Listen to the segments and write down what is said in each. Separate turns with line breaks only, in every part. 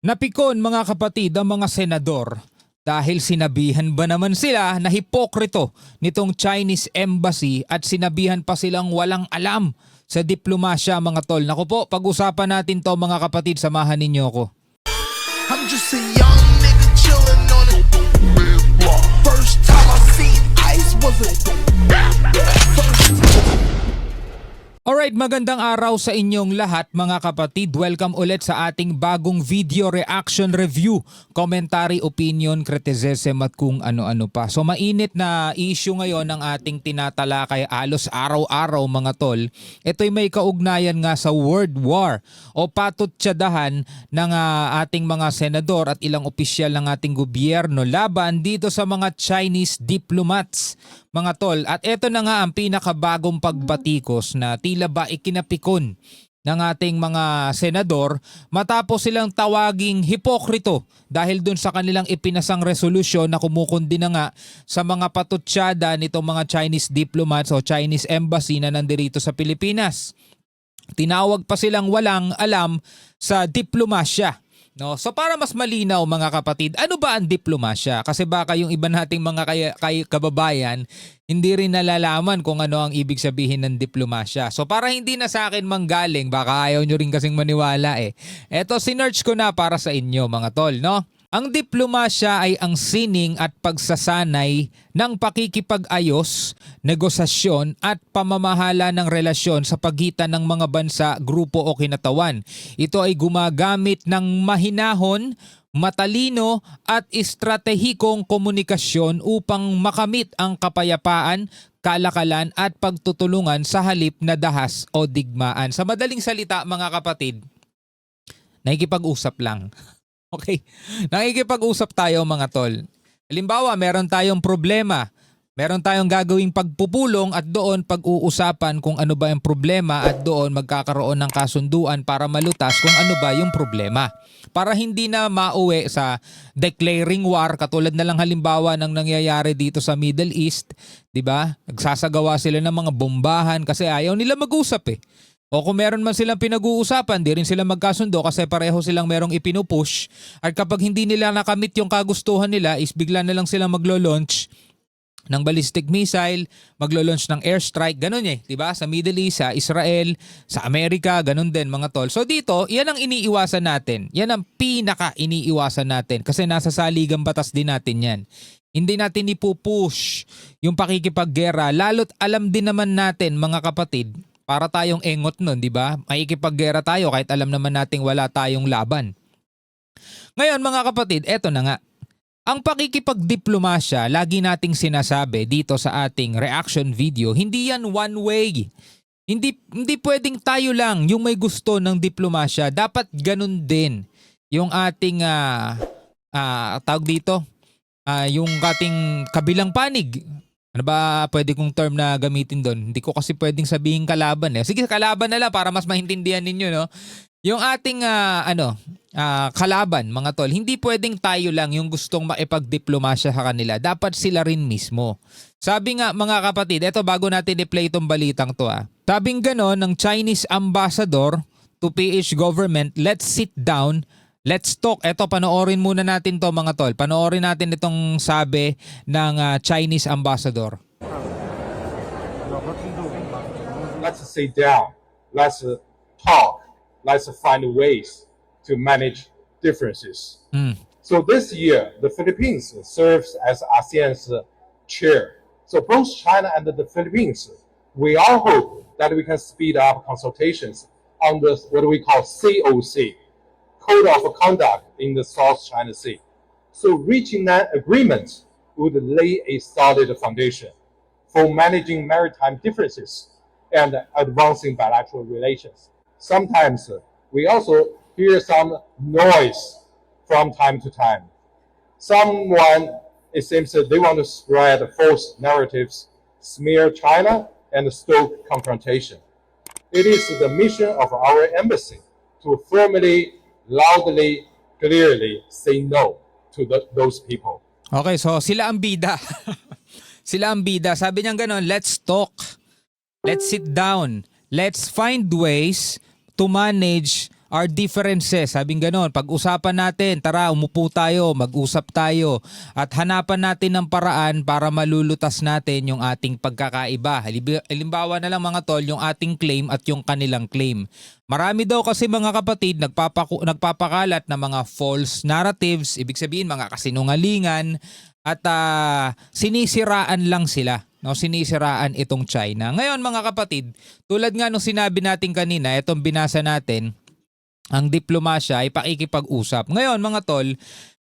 Napikon mga kapatid ang mga senador dahil sinabihan ba naman sila na hipokrito nitong Chinese Embassy at sinabihan pa silang walang alam sa diplomasya mga tol. Naku po, pag-usapan natin to mga kapatid, samahan ninyo ako.
I'm just a young nigga chillin' on a block. First time I seen ice was a
Alright, magandang araw sa inyong lahat mga kapatid. Welcome ulit sa ating bagong video reaction review, commentary, opinion, criticism at kung ano-ano pa. So mainit na issue ngayon ng ating tinatalakay halos araw-araw mga tol. Ito'y may kaugnayan nga sa world war o patutsyadahan ng ating mga senador at ilang opisyal ng ating gobyerno laban dito sa mga Chinese diplomats mga tol. At ito na nga ang pinakabagong pagbatikos na tila ba ikinapikon ng ating mga senador matapos silang tawaging hipokrito dahil dun sa kanilang ipinasang resolusyon na kumukundi na nga sa mga patutsyada nitong mga Chinese diplomats o Chinese embassy na nandirito sa Pilipinas. Tinawag pa silang walang alam sa diplomasya. No, so para mas malinaw mga kapatid, ano ba ang diplomasya? Kasi baka yung iba nating mga kababayan hindi rin nalalaman kung ano ang ibig sabihin ng diplomasya. So para hindi na sa akin manggaling, baka ayaw nyo rin kasing maniwala eh. Eto, sinearch ko na para sa inyo mga tol, no? Ang diplomasya ay ang sining at pagsasanay ng pakikipag-ayos, negosasyon at pamamahala ng relasyon sa pagitan ng mga bansa, grupo o kinatawan. Ito ay gumagamit ng mahinahon, matalino at estratehikong komunikasyon upang makamit ang kapayapaan, kalakalan at pagtutulungan sa halip na dahas o digmaan. Sa madaling salita mga kapatid, nakikipag-usap lang. Okay, nakikipag-usap tayo mga tol. Halimbawa, meron tayong problema, meron tayong gagawing pagpupulong at doon pag-uusapan kung ano ba yung problema at doon magkakaroon ng kasunduan para malutas kung ano ba yung problema. Para hindi na mauwi sa declaring war katulad na lang halimbawa ng nangyayari dito sa Middle East, 'di ba? Nagsasagawa sila ng mga bombahan kasi ayaw nila mag-usap eh. O kung meron man silang pinag-uusapan, di rin sila magkasundo kasi pareho silang merong ipinupush. At kapag hindi nila nakamit yung kagustuhan nila, is bigla na lang silang maglo-launch ng ballistic missile, maglo-launch ng airstrike, ganun eh, 'di ba? Sa Middle East, sa Israel, sa Amerika, ganun din mga tol. So dito, 'yan ang iniiwasan natin. 'Yan ang pinaka-iniiwasan natin kasi nasa saligang batas din natin 'yan. Hindi natin ipupush yung pakikipaggera, lalo't alam din naman natin mga kapatid, para tayong engot nun, di ba? Makikipaggera tayo kahit alam naman nating wala tayong laban. Ngayon mga kapatid, eto na nga. Ang pakikipagdiplomasya, lagi nating sinasabi dito sa ating reaction video, hindi yan one way. Hindi pwedeng tayo lang yung may gusto ng diplomasya. Dapat ganun din yung ating tawag dito, yung ating kabilang panig. Ano ba pwede kong term na gamitin doon? Hindi ko kasi pwedeng sabihin kalaban eh. Sige, kalaban na lang para mas maintindihan ninyo, no? Yung ating kalaban, mga tol, hindi pwedeng tayo lang yung gustong makipagdiplomasya sa kanila. Dapat sila rin mismo. Sabi nga mga kapatid, eto bago natin i-play itong balitang to Sabing ganon ng Chinese ambassador to PH government, let's sit down, let's talk. Eto, panoorin muna natin to mga tol. Panoorin natin itong sabi ng Chinese ambassador.
Let's sit down. Let's talk. Let's find ways to manage differences. So this year, the Philippines serves as ASEAN's chair. So both China and the Philippines, we all hope that we can speed up consultations on the what we call COC, Code of Conduct in the South China Sea. So reaching that agreement would lay a solid foundation for managing maritime differences and advancing bilateral relations. Sometimes we also hear some noise from time to time. It seems that they want to spread false narratives, smear China, and stoke confrontation. It is the mission of our embassy to firmly, loudly, clearly say no to those people.
Okay, so sila ang bida. Sila ang bida. Sabi niya gano'n, let's talk. Let's sit down. Let's find ways to manage our differences. Sabing ganon, pag-usapan natin, tara umupo tayo, mag-usap tayo at hanapan natin ng paraan para malulutas natin yung ating pagkakaiba. Halimbawa na lang mga tol, yung ating claim at yung kanilang claim. Marami daw kasi mga kapatid nagpapakalat ng mga false narratives, ibig sabihin mga kasinungalingan at sinisiraan lang sila. No, sinisiraan itong China. Ngayon mga kapatid, tulad nga nung sinabi natin kanina, itong binasa natin, ang diplomasya ay pakikipag-usap. Ngayon mga tol,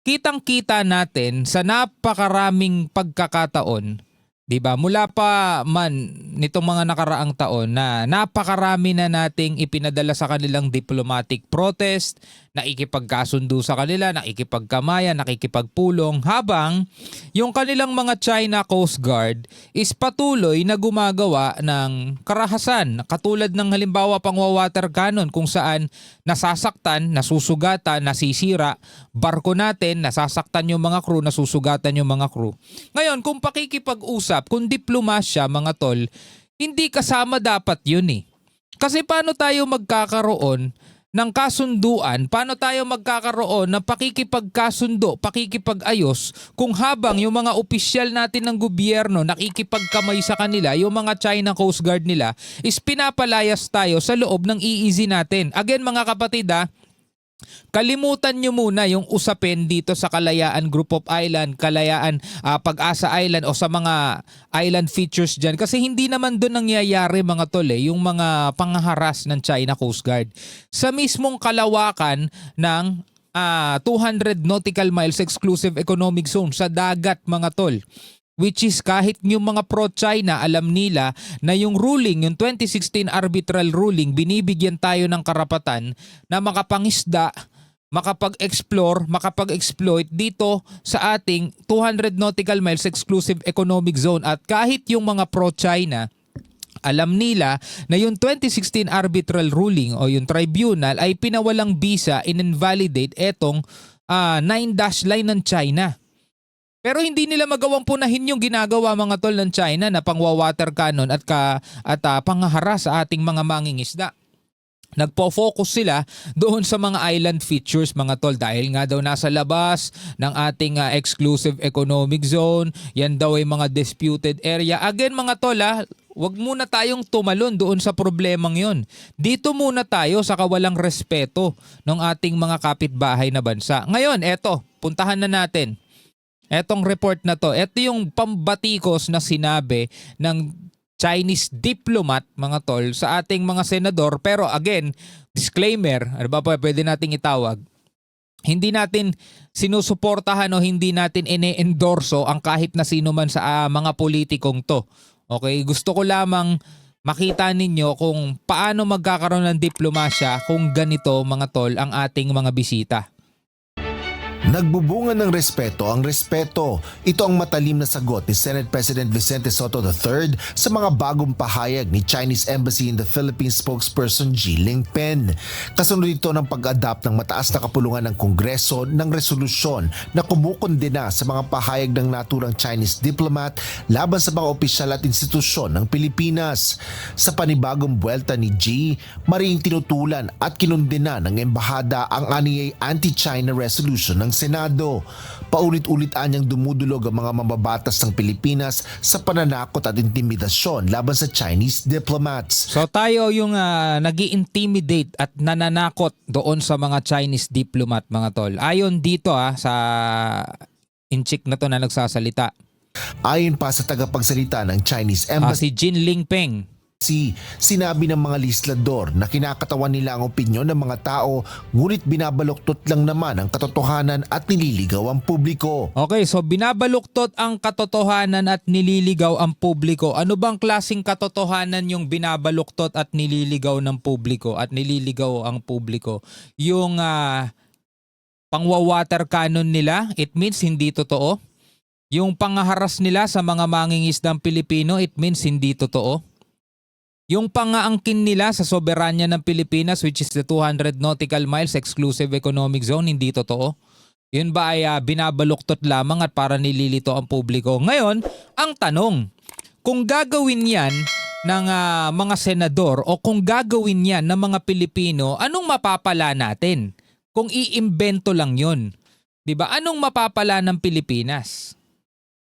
kitang-kita natin sa napakaraming pagkakataon, 'di ba? Mula pa man nitong mga nakaraang taon na napakarami na nating ipinadala sa kanilang diplomatic protest, nakikipagkasundo sa kanila, nakikipagkamayan, nakikipagpulong, habang yung kanilang mga China Coast Guard is patuloy na gumagawa ng karahasan. Katulad ng halimbawa pangwa-water cannon kung saan nasasaktan, nasusugatan, nasisira barko natin, nasasaktan yung mga crew, nasusugatan yung mga crew. Ngayon, kung pakikipag-usap, kung diplomasya mga tol, hindi kasama dapat yun eh. Kasi paano tayo magkakaroon ng kasunduan, paano tayo magkakaroon ng pakikipagkasundo, pakikipag-ayos kung habang yung mga opisyal natin ng gobyerno nakikipagkamay sa kanila, yung mga China Coast Guard nila is pinapalayas tayo sa loob ng EEZ natin. Again mga kapatid kalimutan nyo muna yung usapin dito sa Kalayaan Group of Island, Kalayaan Pag-asa Island o sa mga island features dyan. Kasi hindi naman doon nangyayari mga tol yung mga pangharas ng China Coast Guard. Sa mismong kalawakan ng 200 nautical miles exclusive economic zone sa dagat mga tol. Which is kahit yung mga pro-China alam nila na yung ruling, yung 2016 arbitral ruling, binibigyan tayo ng karapatan na makapangisda, makapag-explore, makapag-exploit dito sa ating 200 nautical miles exclusive economic zone. At kahit yung mga pro-China, alam nila na yung 2016 arbitral ruling o yung tribunal ay pinawalang bisa, in-invalidate etong 9-dash line ng China. Pero hindi nila magawang punahin yung ginagawa mga tol ng China na pangwa-water cannon at panghaharas sa ating mga mangingisda. Nagpo-focus sila doon sa mga island features mga tol dahil nga daw nasa labas ng ating exclusive economic zone. Yan daw ay mga disputed area. Again mga tol wag muna tayong tumalon doon sa problemang yon. Dito muna tayo sa kawalang respeto ng ating mga kapitbahay na bansa. Ngayon, eto, puntahan na natin. Etong report na to, ito yung pambatikos na sinabi ng Chinese diplomat mga tol sa ating mga senador. Pero again, disclaimer, ano ba pwede nating itawag? Hindi natin sinusuportahan o hindi natin ine-endorso ang kahit na sino man sa mga politikong to. Okay, gusto ko lamang makita ninyo kung paano magkakaroon ng diplomasya kung ganito mga tol ang ating mga bisita.
Nagbubunga ng respeto ang respeto. Ito ang matalim na sagot ni Senate President Vicente Sotto III sa mga bagong pahayag ni Chinese Embassy in the Philippines spokesperson Ji Lingpen. Kasunod ito ng pag-adapt ng mataas na kapulungan ng Kongreso ng resolusyon na kumukondena sa mga pahayag ng naturang Chinese diplomat laban sa mga opisyal at institusyon ng Pilipinas. Sa panibagong buwelta ni Ji, maring tinutulan at kinundena ng embahada ang aniyay anti-China resolution ng Senado. Paulit-ulit anyang dumudulog ang mga mambabatas ng Pilipinas sa pananakot at intimidasyon laban sa Chinese diplomats.
So tayo yung nag-i-intimidate at nananakot doon sa mga Chinese diplomat mga tol. Ayon dito sa inchik na to na nagsasalita.
Ayon pa sa tagapagsalita ng Chinese Embassy,
Si Jin Lingpeng.
Sinabi ng mga legislador na kinakatawan nila ang opinyon ng mga tao ngunit binabaluktot lang naman ang katotohanan at nililigaw ang publiko.
Okay, so binabaluktot ang katotohanan at nililigaw ang publiko. Ano bang klaseng katotohanan yung binabaluktot at nililigaw ng publiko at nililigaw ang publiko? Yung pangwa-water cannon nila, it means hindi totoo. Yung panghaharas nila sa mga mangingisdang Pilipino, it means hindi totoo. Yung pangaangkin nila sa soberanya ng Pilipinas which is the 200 nautical miles exclusive economic zone, hindi totoo. Yun ba ay binabaluktot lamang at para nililito ang publiko? Ngayon, ang tanong, kung gagawin yan ng mga senador o kung gagawin yan ng mga Pilipino, anong mapapala natin? Kung iimbento lang yun. Diba? Anong mapapala ng Pilipinas?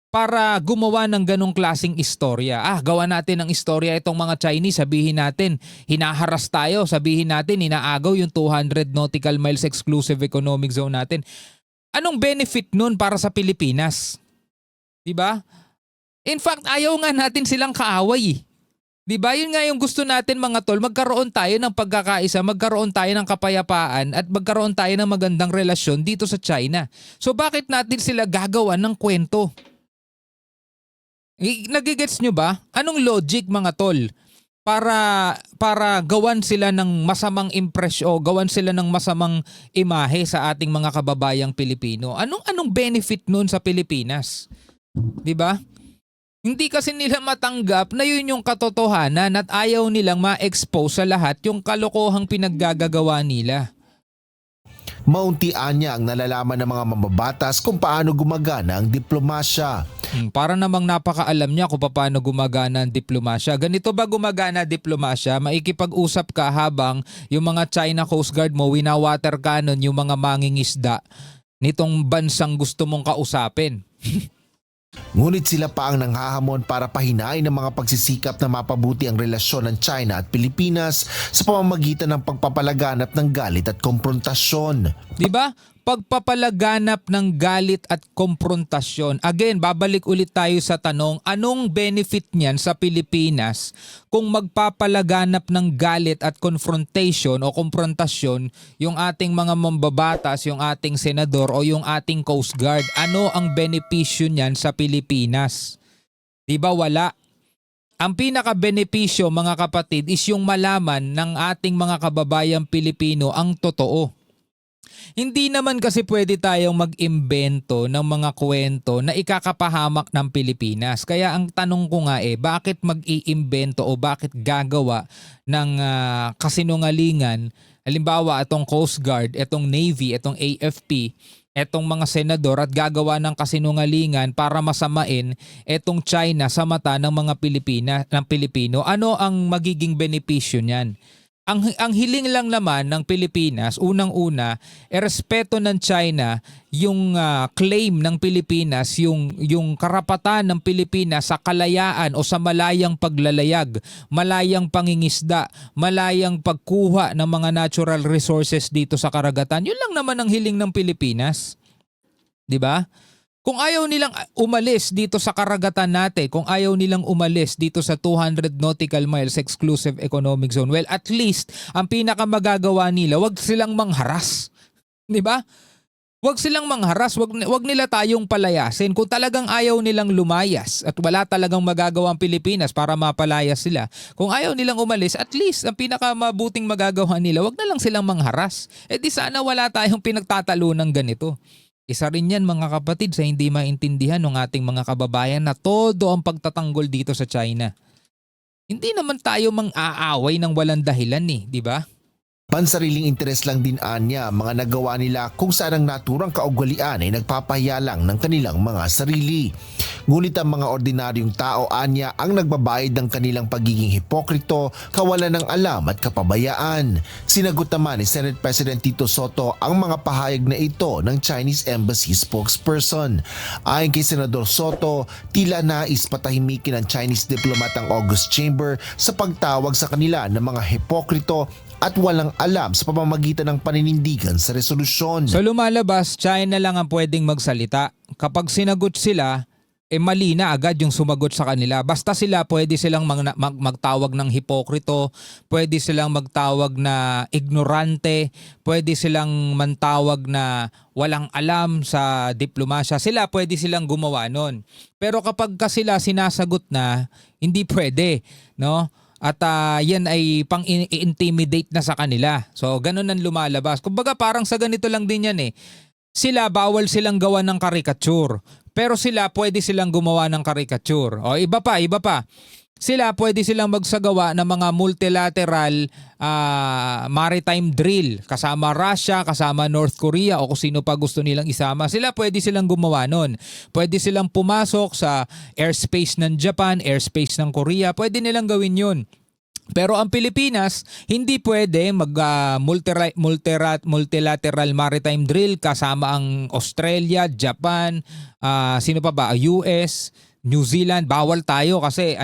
Para gumawa ng ganong klaseng istorya. Gawa natin ng istorya itong mga Chinese. Sabihin natin, hinaharas tayo. Sabihin natin, inaagaw yung 200 nautical miles exclusive economic zone natin. Anong benefit nun para sa Pilipinas? Diba? In fact, ayaw nga natin silang kaaway. Diba? Yun nga yung gusto natin mga tol, magkaroon tayo ng pagkakaisa, magkaroon tayo ng kapayapaan at magkaroon tayo ng magandang relasyon dito sa China. So bakit natin sila gagawa ng kwento? Nagigets nyo ba? Anong logic mga tol? Para gawan sila ng masamang impresyon, gawan sila ng masamang imahe sa ating mga kababayang Pilipino. Anong benefit nun sa Pilipinas? 'Di ba? Hindi kasi nila matanggap na yun yung katotohanan at ayaw nilang ma-expose sa lahat yung kalokohang pinaggagawa nila.
Mauntian niya ang nalalaman ng mga mambabatas kung paano gumagana ang diplomasya.
Para namang napakaalam niya kung paano gumagana ang diplomasya. Ganito ba gumagana diplomasya? Maikipag-usap ka habang yung mga China Coast Guard mo, winawater cannon yung mga mangingisda nitong bansang gusto mong kausapin.
Ngunit sila pa ang nanghahamon para pahinain ng mga pagsisikap na mapabuti ang relasyon ng China at Pilipinas sa pamamagitan ng pagpapalaganap ng galit at komprontasyon.
Diba? Pagpapalaganap ng galit at komprontasyon. Again, babalik ulit tayo sa tanong, anong benefit niyan sa Pilipinas kung magpapalaganap ng galit at confrontation o komprontasyon yung ating mga mambabatas, yung ating senador o yung ating Coast Guard? Ano ang benepisyo niyan sa Pilipinas? Diba wala? Ang pinaka-benepisyo mga kapatid is yung malaman ng ating mga kababayang Pilipino ang totoo. Hindi naman kasi pwede tayong mag-imbento ng mga kwento na ikakapahamak ng Pilipinas. Kaya ang tanong ko nga bakit mag-iimbento o bakit gagawa ng kasinungalingan? Halimbawa, itong Coast Guard, itong Navy, itong AFP, itong mga senador at gagawa ng kasinungalingan para masamain itong China sa mata ng mga Pilipino. Ano ang magiging benepisyo niyan? Ang hiling lang naman ng Pilipinas, unang-una, respeto ng China yung claim ng Pilipinas, yung karapatan ng Pilipinas sa kalayaan o sa malayang paglalayag, malayang pangingisda, malayang pagkuha ng mga natural resources dito sa karagatan. Yun lang naman ang hiling ng Pilipinas. 'Di ba? Kung ayaw nilang umalis dito sa karagatan natin, kung ayaw nilang umalis dito sa 200 nautical miles exclusive economic zone, well, at least ang pinakamagagawa nila, wag silang mangharas. 'Di ba? Wag silang mangharas, wag nila tayong palayasin. Kung talagang ayaw nilang lumayas at wala talagang magagawa ang Pilipinas para mapalayas sila, kung ayaw nilang umalis, at least ang pinakamabuting magagawa nila, wag na lang silang mangharas. Di sana wala tayong pinagtatalunan ganito. Isa rin yan mga kapatid sa hindi maintindihan ng ating mga kababayan na todo ang pagtatanggol dito sa China. Hindi naman tayo mang-aaway ng walang dahilan di ba?
Pansariling interes lang din anya mga nagawa nila kung saan ang naturang kaugalian ay nagpapahiya lang ng kanilang mga sarili. Ngunit ang mga ordinaryong tao anya ang nagbabayad ng kanilang pagiging hipokrito, kawalan ng alam at kapabayaan. Sinagot naman ni Senate President Tito Soto ang mga pahayag na ito ng Chinese Embassy spokesperson. Ayon kay Senador Soto, tila nais patahimikin ng Chinese diplomat ang August Chamber sa pagtawag sa kanila ng mga hipokrito at walang alam sa pamamagitan ng paninindigan sa resolusyon.
So lumalabas, China lang ang pwedeng magsalita. Kapag sinagot sila, mali na agad yung sumagot sa kanila. Basta sila, pwede silang magtawag ng hipokrito, pwede silang magtawag na ignorante, pwede silang mantawag na walang alam sa diplomasya. Pwede silang gumawa nun. Pero kapag sila sinasagot na, hindi pwede, no? At yan ay pang-intimidate na sa kanila. So ganun ang lumalabas. Kumbaga parang sa ganito lang din yan Sila bawal silang gawa ng karikature. Pero sila pwede silang gumawa ng karikature. O iba pa. pwede silang magsagawa ng mga multilateral maritime drill kasama Russia, kasama North Korea o kung sino pa gusto nilang isama. Pwede silang gumawa nun. Pwede silang pumasok sa airspace ng Japan, airspace ng Korea. Pwede nilang gawin yun. Pero ang Pilipinas, hindi pwede multilateral maritime drill kasama ang Australia, Japan, sino pa ba? US, New Zealand, bawal tayo kasi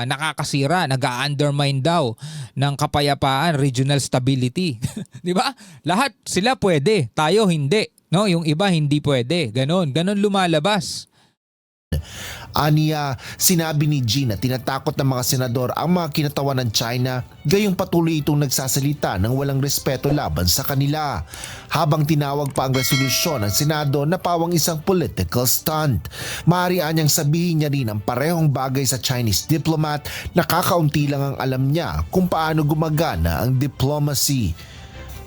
nakakasira, nag-undermine daw ng kapayapaan, regional stability. 'Di ba? Lahat sila pwede, tayo hindi, no? Yung iba hindi pwede. Ganon lumalabas.
Aniya, sinabi ni G na tinatakot ng mga senador ang mga kinatawan ng China, gayong patuloy itong nagsasalita ng walang respeto laban sa kanila. Habang tinawag pa ang resolusyon ng Senado na pawang isang political stunt. Maaari anyang sabihin niya rin ang parehong bagay sa Chinese diplomat na kakaunti lang ang alam niya kung paano gumagana ang diplomacy.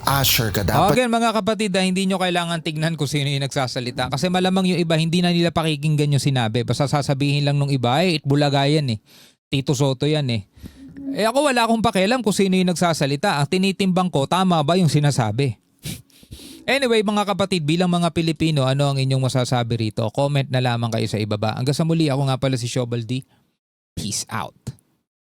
Sure ka dapat.
Again mga kapatid, hindi nyo kailangan tignan kung sino yung nagsasalita. Kasi malamang yung iba, hindi na nila pakikinggan yung sinabi. Basta sasabihin lang nung iba, Itbulaga yan Tito Soto yan ako wala akong pakialam kung sino yung nagsasalita. Ang tinitimbang ko, tama ba yung sinasabi? Anyway mga kapatid, bilang mga Pilipino, ano ang inyong masasabi rito? Comment na lamang kayo sa ibaba. Hanggang sa muli, ako nga pala si Shobal D. Peace out.